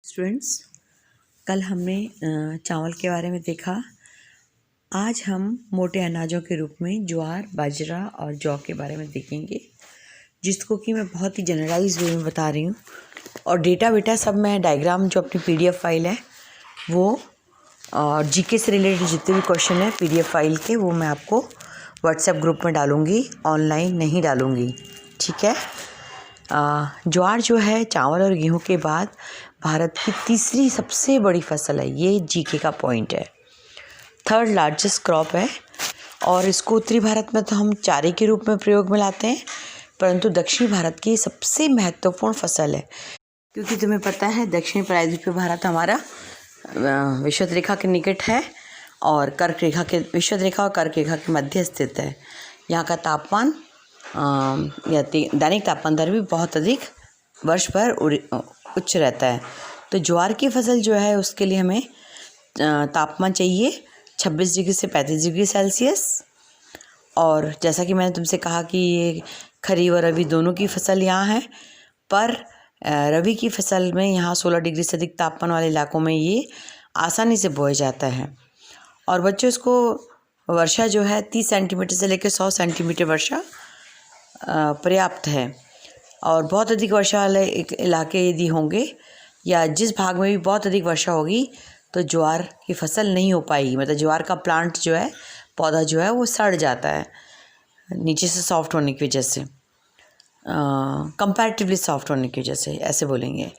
Students, कल हमने चावल के बारे में देखा। आज हम मोटे अनाजों के रूप में ज्वार, बाजरा और जौ के बारे में देखेंगे, जिसको कि मैं बहुत ही जनरलाइज वे में बता रही हूँ। और डेटा बेटा सब मैं डायग्राम जो अपनी पीडीएफ फाइल है वो और जीके से रिलेटेड जितने भी क्वेश्चन है पीडीएफ फाइल के वो मैं आपको व्हाट्सएप ग्रुप में डालूँगी, ऑनलाइन नहीं डालूँगी, ठीक है। ज्वार जो है चावल और गेहूं के बाद भारत की तीसरी सबसे बड़ी फसल है। ये जीके का पॉइंट है। थर्ड लार्जेस्ट क्रॉप है और इसको उत्तरी भारत में तो हम चारे के रूप में प्रयोग में लाते हैं, परंतु दक्षिणी भारत की सबसे महत्वपूर्ण फसल है, क्योंकि तुम्हें पता है दक्षिणी प्रायद्वीपीय भारत हमारा विषुवत रेखा के निकट है और कर्क रेखा के विषुवत रेखा और कर्क रेखा के मध्य स्थित है। यहाँ का तापमान या दैनिक तापमान दर भी बहुत अधिक वर्ष भर उच्च रहता है। तो ज्वार की फसल जो है उसके लिए हमें तापमान चाहिए 26 डिग्री से 35 डिग्री सेल्सियस। और जैसा कि मैंने तुमसे कहा कि ये खरीफ और रबी दोनों की फसल यहाँ है, पर रबी की फसल में यहाँ 16 डिग्री से अधिक तापमान वाले इलाकों में ये आसानी से बोया जाता है। और बच्चों, इसको वर्षा जो है 30 सेंटीमीटर से लेकर 100 सेंटीमीटर वर्षा पर्याप्त है। और बहुत अधिक वर्षा वाले इलाके यदि होंगे या जिस भाग में भी बहुत अधिक वर्षा होगी तो ज्वार की फसल नहीं हो पाएगी। मतलब ज्वार का प्लांट जो है, पौधा जो है वो सड़ जाता है नीचे से सॉफ्ट होने की वजह से, कंपैरेटिवली सॉफ्ट होने की वजह से, ऐसे बोलेंगे।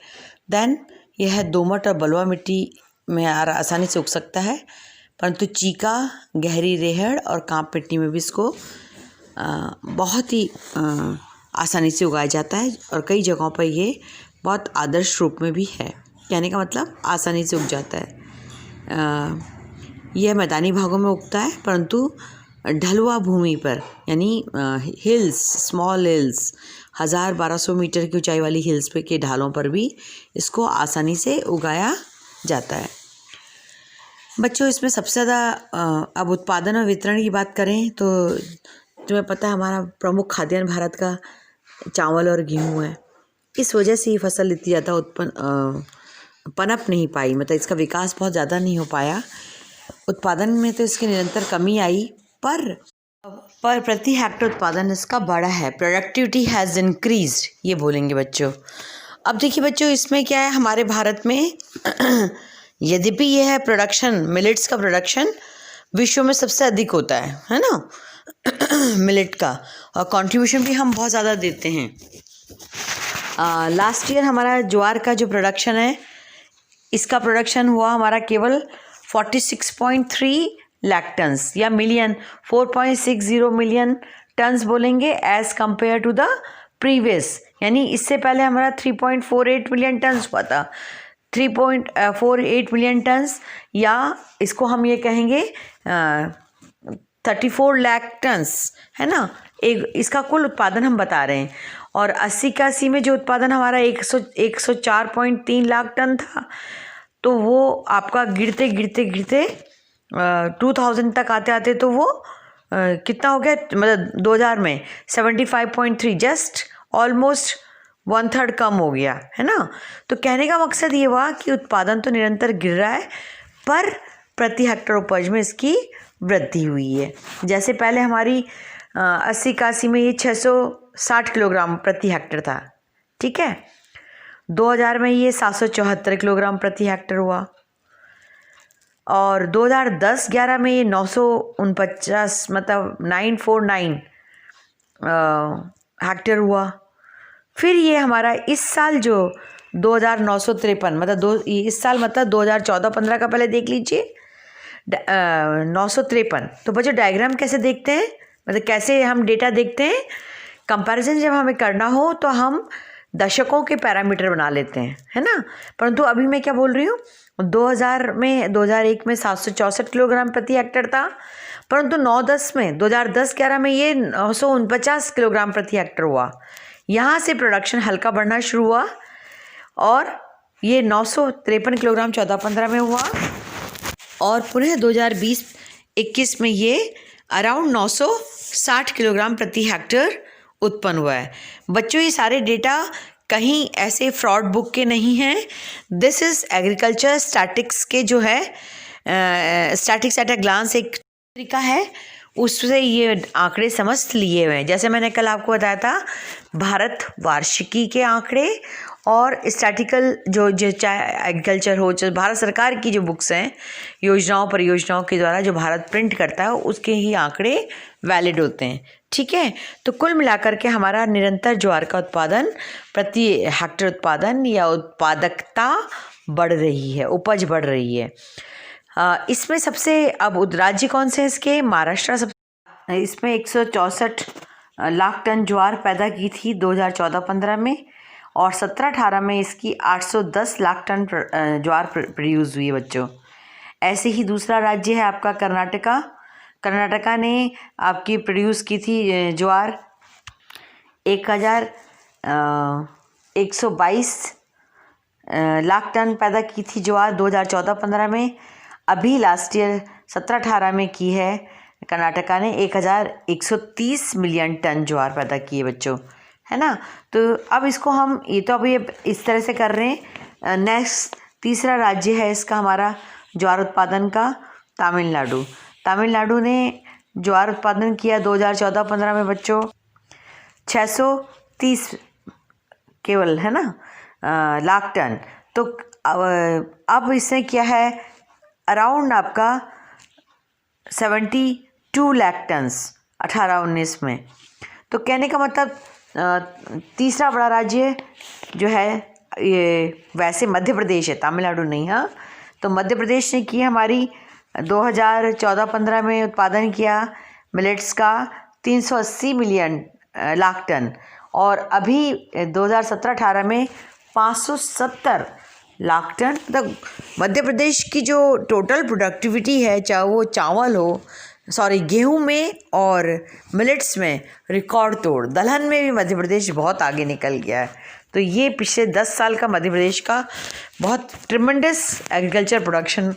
देन यह है दोमट और बलुआ मिट्टी में आसानी से उग सकता है, परंतु चीका, गहरी रेहड़ और कांप मिट्टी में भी इसको बहुत ही आसानी से उगाया जाता है। और कई जगहों पर ये बहुत आदर्श रूप में भी है। कहने का मतलब आसानी से उग जाता है। यह मैदानी भागों में उगता है, परंतु ढलुआ भूमि पर यानी हिल्स, स्मॉल हिल्स, 1000-1200 मीटर की ऊंचाई वाली हिल्स पे के ढालों पर भी इसको आसानी से उगाया जाता है। बच्चों, इसमें सबसे ज़्यादा अब उत्पादन और वितरण की बात करें तो तुम्हें पता है हमारा प्रमुख खाद्यान्न भारत का चावल और गेहूँ है। इस वजह से ये फसल इतनी ज़्यादा पनप नहीं पाई, मतलब इसका विकास बहुत ज़्यादा नहीं हो पाया। उत्पादन में तो इसकी निरंतर कमी आई, पर प्रति हेक्टर उत्पादन इसका बड़ा है। प्रोडक्टिविटी हैज़ इंक्रीज्ड, ये बोलेंगे बच्चों। अब देखिए बच्चों, इसमें क्या है, हमारे भारत में यद्यपि यह है प्रोडक्शन, मिलेट्स का प्रोडक्शन विश्व में सबसे अधिक होता है ना मिलेट का, और कंट्रीब्यूशन भी हम बहुत ज़्यादा देते हैं। लास्ट ईयर हमारा ज्वार का जो प्रोडक्शन है, इसका प्रोडक्शन हुआ हमारा केवल 46.3 लाख टन्स या मिलियन, 4.60 मिलियन टन्स बोलेंगे, as compare to the previous, यानी इससे पहले हमारा 3.48 मिलियन टन्स हुआ था। 3.48 मिलियन टन्स, या इसको हम ये कहेंगे 34 लाख टन्स, है ना, एक इसका कुल उत्पादन हम बता रहे हैं। और 80-81 में जो उत्पादन हमारा 104.3 लाख टन था, तो वो आपका गिरते गिरते गिरते 2000 तक आते आते तो वो कितना हो गया, मतलब 2000 में 75.3, जस्ट ऑलमोस्ट 1/3 कम हो गया, है ना। तो कहने का मकसद ये हुआ कि उत्पादन तो निरंतर गिर रहा है, पर प्रति हेक्टर उपज में इसकी वृद्धि हुई है। जैसे पहले हमारी 80-81 में ये 660 किलोग्राम प्रति हेक्टर था, ठीक है। 2000 में ये 774 किलोग्राम प्रति हेक्टर हुआ, और 2010-11 में ये 949, मतलब 949 हेक्टर हुआ। फिर ये हमारा इस साल जो 2953, मतलब इस साल मतलब 2014-15 का पहले देख लीजिए, 953। तो बच्चों, डायग्राम कैसे देखते हैं, मतलब कैसे हम डेटा देखते हैं, कंपैरिजन जब हमें करना हो तो हम दशकों के पैरामीटर बना लेते हैं, है ना। परंतु अभी मैं क्या बोल रही हूँ, 2001 में 764 किलोग्राम प्रति हेक्टर था, परंतु 2010-11 में ये 949 किलोग्राम प्रति हेक्टर हुआ। यहाँ से प्रोडक्शन हल्का बढ़ना शुरू हुआ और ये 953 किलोग्राम 14-15 में हुआ, और पुनः 2020-21 में ये अराउंड 960 किलोग्राम प्रति हेक्टर उत्पन्न हुआ है। बच्चों, ये सारे डेटा कहीं ऐसे फ्रॉड बुक के नहीं हैं। दिस इज़ एग्रीकल्चर स्टैटिक्स के जो है स्टैटिक्स एट अ ग्लांस एक तरीका है, उससे ये आंकड़े समझ लिए हुए हैं। जैसे मैंने कल आपको बताया था, भारत वार्षिकी के आंकड़े और स्टैटिकल जो चाहे एग्रीकल्चर हो, जो भारत सरकार की जो बुक्स हैं योजनाओं परियोजनाओं के द्वारा जो भारत प्रिंट करता है, उसके ही आंकड़े वैलिड होते हैं। ठीक है, तो कुल मिलाकर के हमारा निरंतर ज्वार का उत्पादन, प्रति हेक्टेयर उत्पादन या उत्पादकता बढ़ रही है, उपज बढ़ रही है। इसमें सबसे अब राज्य कौन से हैं इसके? महाराष्ट्र सब, इसमें 164 लाख टन ज्वार पैदा की थी 2014-15 में, और 17-18 में इसकी 810 लाख टन ज्वार प्रोड्यूस हुई है बच्चों। ऐसे ही दूसरा राज्य है आपका कर्नाटका। कर्नाटका ने आपकी प्रोड्यूस की थी ज्वार 1,122 लाख टन पैदा की थी ज्वार 2014-15 में। अभी लास्ट ईयर 17-18 में की है कर्नाटका ने 1,130 मिलियन टन ज्वार पैदा की है बच्चों, है ना। तो अब इसको हम ये तो अभी इस तरह से कर रहे हैं। नेक्स्ट तीसरा राज्य है इसका हमारा ज्वार उत्पादन का, तमिलनाडु। तमिलनाडु ने ज्वार उत्पादन किया 2014-15 में बच्चों 630 केवल, है ना, लाख टन। तो अब इसने किया है अराउंड आपका 72 लाख टन्स 18-19 में। तो कहने का मतलब तीसरा बड़ा राज्य जो है ये वैसे मध्य प्रदेश है, तमिलनाडु नहीं। हाँ, तो मध्य प्रदेश ने की हमारी 2014-15 में उत्पादन किया मिलेट्स का 380 मिलियन लाख टन, और अभी 2017-18 में 570 लाख टन। मतलब मध्य प्रदेश की जो टोटल प्रोडक्टिविटी है, चाहे वो चावल हो, गेहूं में और मिलेट्स में, रिकॉर्ड तोड़। दलहन में भी मध्य प्रदेश बहुत आगे निकल गया है। तो ये पिछले 10 साल का मध्य प्रदेश का बहुत ट्रिमेंडस एग्रीकल्चर प्रोडक्शन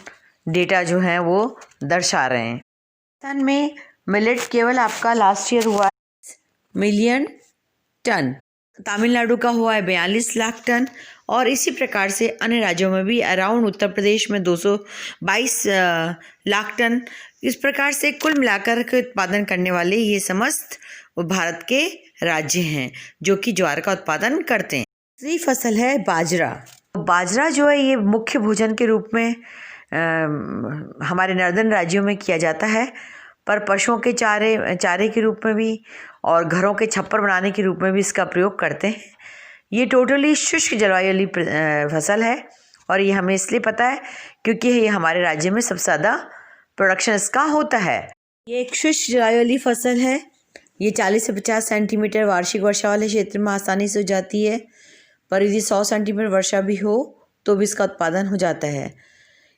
डेटा जो है वो दर्शा रहे हैं। राजस्थान में मिलेट केवल आपका लास्ट ईयर हुआ है मिलियन टन, तमिलनाडु का हुआ है 42 लाख टन, और इसी प्रकार से अन्य राज्यों में भी अराउंड उत्तर प्रदेश में 222 लाख टन। इस प्रकार से कुल मिलाकर के उत्पादन करने वाले ये समस्त भारत के राज्य हैं जो कि ज्वार का उत्पादन करते हैं। दूसरी फसल है बाजरा। बाजरा जो है ये मुख्य भोजन के रूप में हमारे नॉर्दर्न राज्यों में किया जाता है, पर पशुओं के चारे के रूप में भी और घरों के छप्पर बनाने के रूप में भी इसका प्रयोग करते हैं। ये टोटली शुष्क जलवायु वाली फसल है, और ये हमें इसलिए पता है क्योंकि ये हमारे राज्य में सबसे ज़्यादा प्रोडक्शन इसका होता है। ये एक शुष्क जलवायु वाली फसल है। ये 40 से 50 सेंटीमीटर वार्षिक वर्षा वाले क्षेत्र में आसानी से हो जाती है, पर यदि 100 सेंटीमीटर वर्षा भी हो तो भी इसका उत्पादन हो जाता है।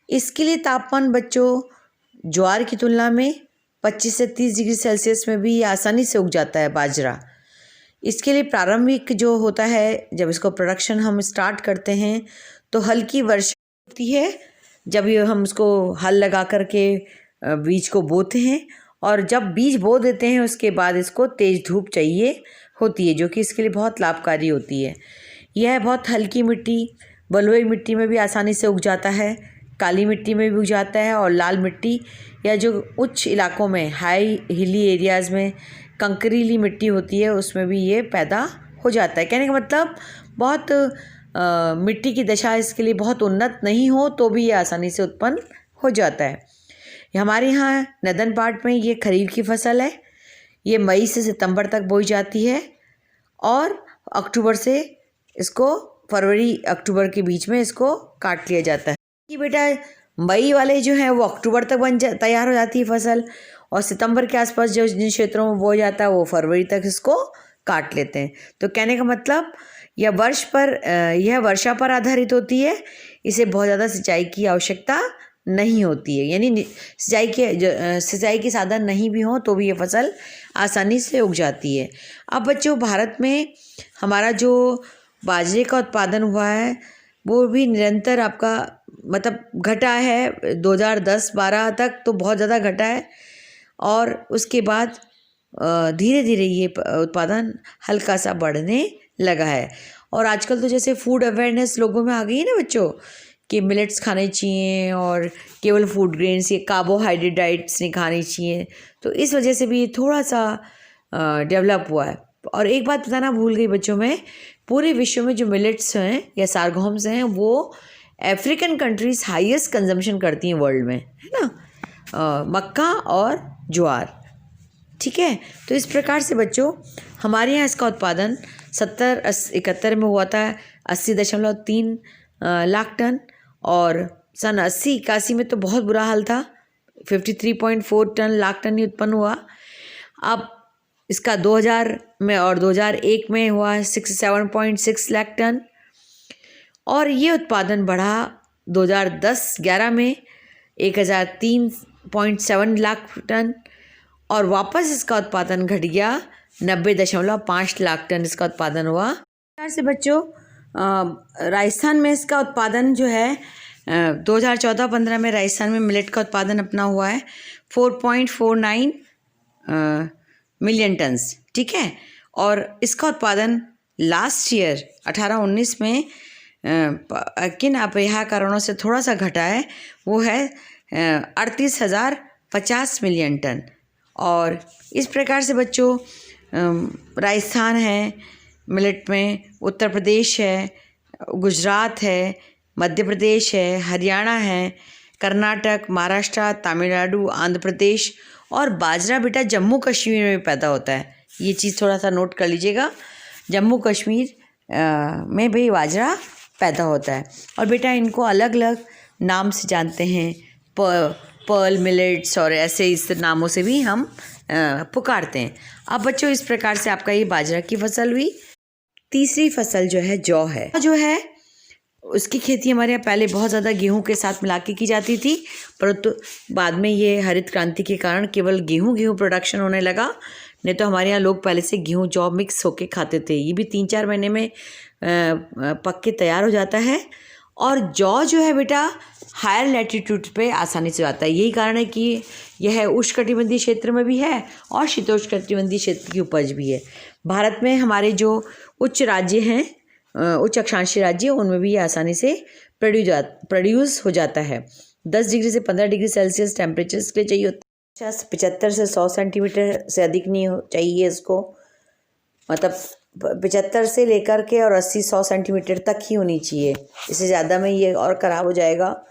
इसके लिए तापमान बच्चों ज्वार की तुलना में 25 से 30 डिग्री सेल्सियस में भी आसानी से उग जाता है बाजरा। इसके लिए प्रारंभिक जो होता है, जब इसको प्रोडक्शन हम स्टार्ट करते हैं तो हल्की वर्षा होती है। जब ये हम इसको हल लगा करके बीज को बोते हैं, और जब बीज बो देते हैं उसके बाद इसको तेज़ धूप चाहिए होती है, जो कि इसके लिए बहुत लाभकारी होती है। यह बहुत हल्की मिट्टी, बलुई मिट्टी में भी आसानी से उग जाता है, काली मिट्टी में भी उग जाता है, और लाल मिट्टी या जो उच्च इलाकों में हाई हिली एरियाज़ में कंकरीली मिट्टी होती है उसमें भी ये पैदा हो जाता है। कहने का मतलब बहुत मिट्टी की दशा इसके लिए बहुत उन्नत नहीं हो तो भी ये आसानी से उत्पन्न हो जाता है। हमारे यहाँ नदन पार्ट में ये खरीफ की फसल है। ये मई से सितंबर तक बोई जाती है, और अक्टूबर से इसको फरवरी अक्टूबर के बीच में इसको काट लिया जाता है। कि बेटा मई वाले जो है वो अक्टूबर तक तैयार हो जाती है फसल, और सितंबर के आसपास जो जिन क्षेत्रों में बोया जाता है वो फरवरी तक इसको काट लेते हैं। तो कहने का मतलब यह वर्षा पर आधारित होती है। इसे बहुत ज़्यादा सिंचाई की आवश्यकता नहीं होती है, यानी सिंचाई के साधन नहीं भी हों तो भी ये फसल आसानी से उग जाती है। अब बच्चों भारत में हमारा जो बाजरे का उत्पादन हुआ है वो भी निरंतर आपका मतलब घटा है। 2010-12 तक तो बहुत ज़्यादा घटा है, और उसके बाद धीरे धीरे ये उत्पादन हल्का सा बढ़ने लगा है। और आजकल तो जैसे फूड अवेयरनेस लोगों में आ गई है ना बच्चों, कि मिलेट्स खाने चाहिए और केवल फूड ग्रेन्स, ये कार्बोहाइड्रेट डाइट्स नहीं खानी चाहिए, तो इस वजह से भी ये थोड़ा सा डेवलप हुआ है। और एक बात बताना भूल गई बच्चों में, पूरे विश्व में जो मिलेट्स हैं या सारगोम्स हैं वो अफ्रीकन कंट्रीज़ हाईएस्ट कंजम्पशन करती हैं वर्ल्ड में, है ना, मक्का और ज्वार। ठीक है, तो इस प्रकार से बच्चों हमारे यहाँ इसका उत्पादन 71 में हुआ था 80.3 लाख टन, और सन 80-81 में तो बहुत बुरा हाल था, 53.4 लाख टन ही उत्पन्न हुआ। अब इसका 2000 में और 2001 में हुआ 67.6 लाख टन, और ये उत्पादन बढ़ा 2010-11 में 1003.7 लाख टन, और वापस इसका उत्पादन घट गया 90.5 लाख टन इसका उत्पादन हुआ। इस से बच्चों राजस्थान में इसका उत्पादन जो है 2014-15 में राजस्थान में मिलेट का उत्पादन अपना हुआ है 4.49 मिलियन टन्स। ठीक है, और इसका उत्पादन लास्ट ईयर 18-19 में किन अपरिहार्य कारणों से थोड़ा सा घटा है, वो है 38,050 मिलियन टन। और इस प्रकार से बच्चों राजस्थान है मिलेट में, उत्तर प्रदेश है, गुजरात है, मध्य प्रदेश है, हरियाणा है, कर्नाटक, महाराष्ट्र, तमिलनाडु, आंध्र प्रदेश, और बाजरा बेटा जम्मू कश्मीर में पैदा होता है। ये चीज़ थोड़ा सा नोट कर लीजिएगा, जम्मू कश्मीर में भी बाजरा पैदा होता है। और बेटा इनको अलग अलग नाम से जानते हैं, पर्ल मिलेट्स और ऐसे इस नामों से भी हम पुकारते हैं। अब बच्चों इस प्रकार से आपका ये बाजरा की फसल हुई। तीसरी फसल जो है जौ है, जो है उसकी खेती हमारे यहाँ पहले बहुत ज़्यादा गेहूं के साथ मिला के की जाती थी, परंतु बाद में ये हरित क्रांति के कारण केवल गेहूं प्रोडक्शन होने लगा। नहीं तो हमारे यहाँ लोग पहले से गेहूं जौ मिक्स होके खाते थे। ये भी 3-4 महीने में पक के तैयार हो जाता है। और जौ जो है बेटा हायर लैटीट्यूड पे आसानी से आता है। यही कारण है कि यह उष्णकटिबंधीय क्षेत्र में भी है और शीतोष्णकटिबंधीय क्षेत्र की उपज भी है। भारत में हमारे जो उच्च राज्य हैं, उच्च अक्षांशीय राज्य, उनमें भी ये आसानी से प्रोड्यूस हो जाता है। 10 डिग्री से 15 डिग्री सेल्सियस टेम्परेचर के लिए चाहिए होता है। 75 से 100 सेंटीमीटर से अधिक नहीं चाहिए इसको, मतलब 75 से लेकर के और 80-100 सेंटीमीटर तक ही होनी चाहिए। इससे ज़्यादा में ये और ख़राब हो जाएगा।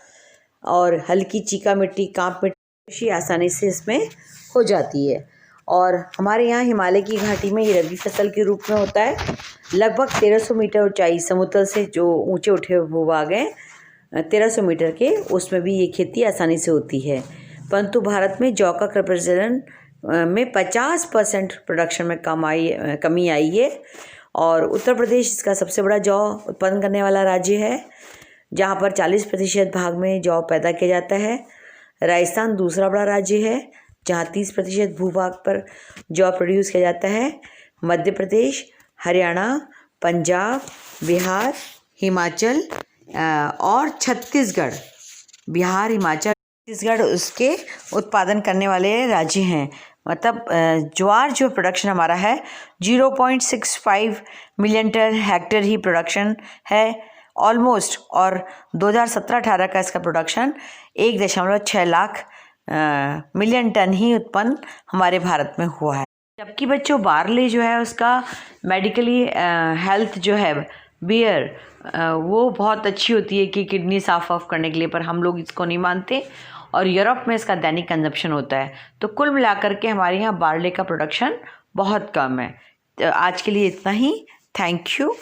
और हल्की चीका मिट्टी, कांप मिट्टी आसानी से इसमें हो जाती है। और हमारे यहाँ हिमालय की घाटी में ये रबी फसल के रूप में होता है। लगभग 1300 मीटर ऊंचाई समुद्र से जो ऊंचे उठे भूभाग हैं 1300 मीटर के, उसमें भी ये खेती आसानी से होती है। परंतु भारत में जौ का प्रचलन में 50% प्रोडक्शन में कमी आई है। और उत्तर प्रदेश इसका सबसे बड़ा जौ उत्पन्न करने वाला राज्य है, जहाँ पर 40% भाग में जौ पैदा किया जाता है। राजस्थान दूसरा बड़ा राज्य है, जहाँ 30% भूभाग पर जौ प्रोड्यूस किया जाता है। मध्य प्रदेश, हरियाणा, पंजाब, बिहार, हिमाचल और छत्तीसगढ़, बिहार, हिमाचल, छत्तीसगढ़ उसके उत्पादन करने वाले राज्य हैं। मतलब ज्वार जो प्रोडक्शन हमारा है 0.65 मिलियन टन हेक्टेयर ही प्रोडक्शन है ऑलमोस्ट। और 2017-18 का इसका प्रोडक्शन 1.6 लाख मिलियन टन ही उत्पन्न हमारे भारत में हुआ है। जबकि बच्चों बार्ली जो है उसका मेडिकली हेल्थ जो है बियर वो बहुत अच्छी होती है कि किडनी साफ ऑफ करने के लिए, पर हम लोग इसको नहीं मानते और यूरोप में इसका दैनिक कंजप्शन होता है। तो कुल मिलाकर के हमारे यहाँ बार्ली का प्रोडक्शन बहुत कम है। तो आज के लिए इतना ही। Thank you.